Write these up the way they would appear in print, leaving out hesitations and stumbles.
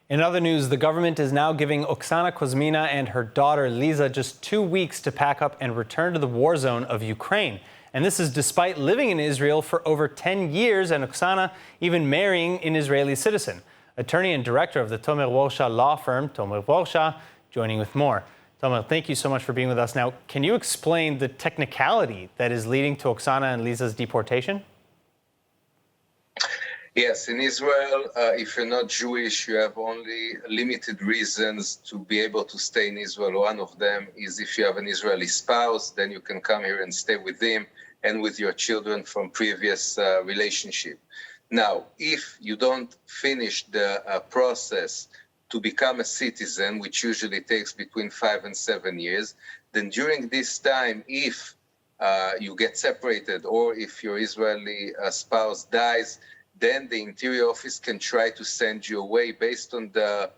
In other news, the government is now giving Oksana Kozmina and her daughter Liza just 2 weeks to pack up and return to the war zone of Ukraine. And this is despite living in Israel for over 10 years and Oksana even marrying an Israeli citizen. Attorney and director of the Tomer Warsha law firm, Tomer Warsha, joining with more. Tomer, thank you so much for being with us. Now, can you explain the technicality that is leading to Oksana and Liza's deportation? Yes, in Israel, if you're not Jewish, you have only limited reasons to be able to stay in Israel. One of them is if you have an Israeli spouse, then you can come here and stay with him and with your children from previous relationship. Now, if you don't finish the process to become a citizen, which usually takes between 5 and 7 years, then during this time, if you get separated or if your Israeli spouse dies, then the Interior Office can try to send you away based on the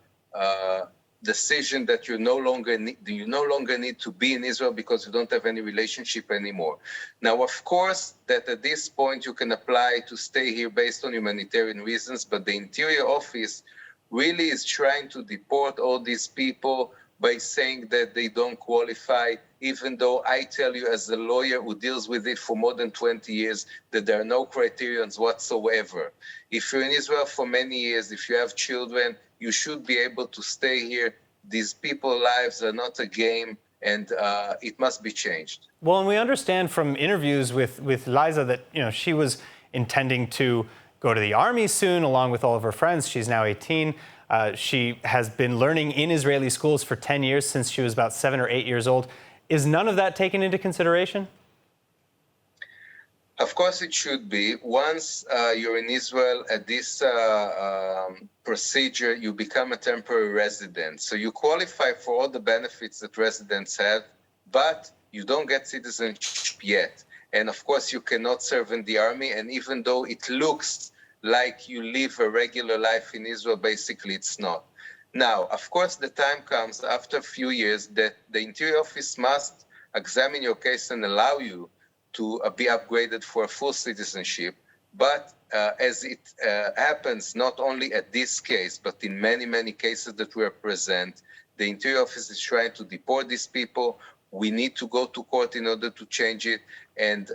decision that you no longer need to be in Israel because you don't have any relationship anymore. Now, of course, that at this point you can apply to stay here based on humanitarian reasons, but the Interior Office really is trying to deport all these people by saying that they don't qualify, even though I tell you as a lawyer who deals with it for more than 20 years that there are no criterions whatsoever. If you're in Israel for many years, if you have children, you should be able to stay here. These people's lives are not a game, and it must be changed. Well, and we understand from interviews with Liza that she was intending to go to the army soon, along with all of her friends. She's now 18. She has been learning in Israeli schools for 10 years, since she was about 7 or 8 years old. Is none of that taken into consideration? Of course it should be. Once you're in Israel at this procedure, you become a temporary resident. So you qualify for all the benefits that residents have, but you don't get citizenship yet. And of course you cannot serve in the army. And even though it looks like you live a regular life in Israel, basically it's not. Now, of course, the time comes after a few years that the Interior Office must examine your case and allow you to be upgraded for a full citizenship. But as it happens, not only at this case, but in many, many cases that we present, the Interior Office is trying to deport these people. We need to go to court in order to change it. And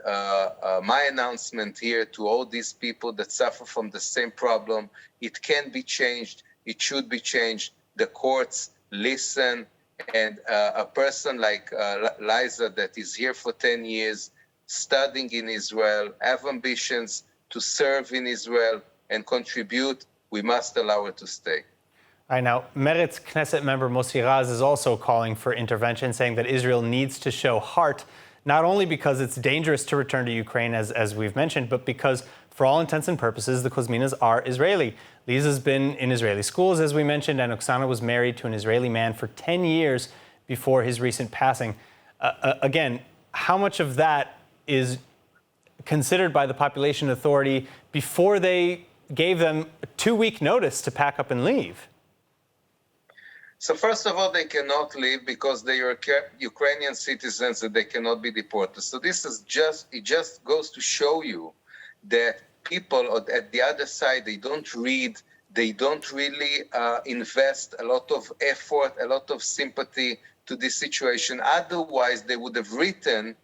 my announcement here to all these people that suffer from the same problem, it can be changed. It should be changed. The courts listen. And a person like Liza that is here for 10 years, studying in Israel, have ambitions to serve in Israel and contribute, we must allow her to stay. All right, now, Meretz Knesset member Mossi Raz is also calling for intervention, saying that Israel needs to show heart, not only because it's dangerous to return to Ukraine, as we've mentioned, but because, for all intents and purposes, the Kozminas are Israeli. Liza's been in Israeli schools, as we mentioned, and Oksana was married to an Israeli man for 10 years before his recent passing. Again, how much of that is considered by the population authority before they gave them a 2-week notice to pack up and leave? So first of all, they cannot leave because they are Ukrainian citizens and they cannot be deported. So this is it just goes to show you that people at the other side, they don't read, they don't really invest a lot of effort, a lot of sympathy to this situation. Otherwise, they would have written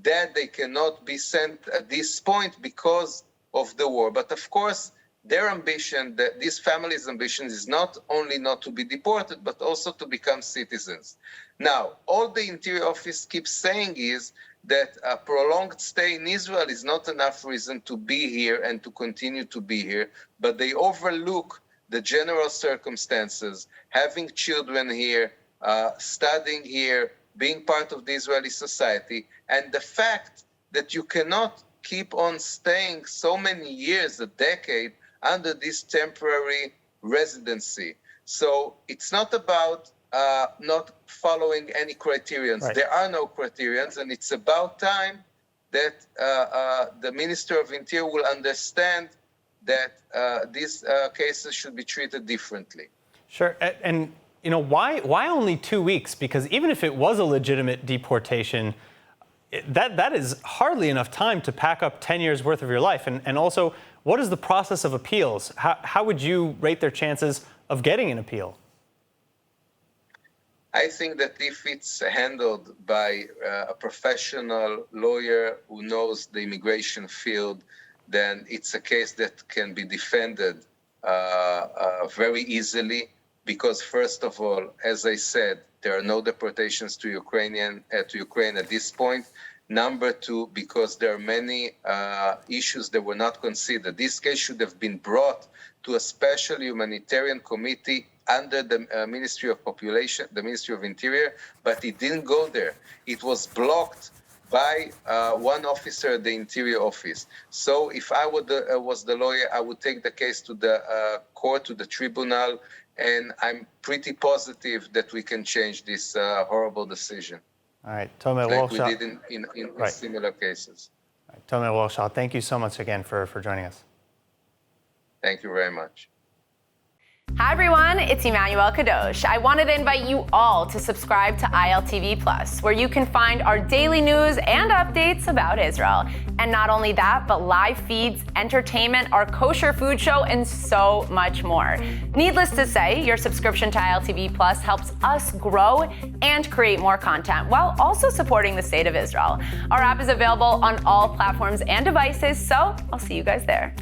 that they cannot be sent at this point because of the war. But of course, their ambition, this family's ambition, is not only not to be deported, but also to become citizens. Now, all the Interior Office keeps saying is that a prolonged stay in Israel is not enough reason to be here and to continue to be here, but they overlook the general circumstances, having children here, studying here, being part of the Israeli society, and the fact that you cannot keep on staying so many years, a decade, under this temporary residency. So it's not about not following any criterions. Right. There are no criterions, and it's about time that the Minister of Interior will understand that these cases should be treated differently. Sure. And why only 2 weeks? Because even if it was a legitimate deportation, That is hardly enough time to pack up 10 years worth of your life. And also, what is the process of appeals? How would you rate their chances of getting an appeal? I think that if it's handled by a professional lawyer who knows the immigration field, then it's a case that can be defended very easily. Because first of all, as I said, there are no deportations to Ukraine at this point. Number two, because there are many issues that were not considered. This case should have been brought to a special humanitarian committee under the Ministry of Population, the Ministry of Interior, but it didn't go there. It was blocked by one officer at the Interior Office. So if I was the lawyer, I would take the case to the court, to the tribunal, and I'm pretty positive that we can change this horrible decision. All right, Tomer like Warsha. we did in similar cases. All right, Tomer Warsha, thank you so much again for joining us. Thank you very much. Hi everyone, it's Emmanuel Kadosh. I wanted to invite you all to subscribe to ILTV Plus, where you can find our daily news and updates about Israel. And not only that, but live feeds, entertainment, our kosher food show, and so much more. Needless to say, your subscription to ILTV Plus helps us grow and create more content while also supporting the state of Israel. Our app is available on all platforms and devices, so I'll see you guys there.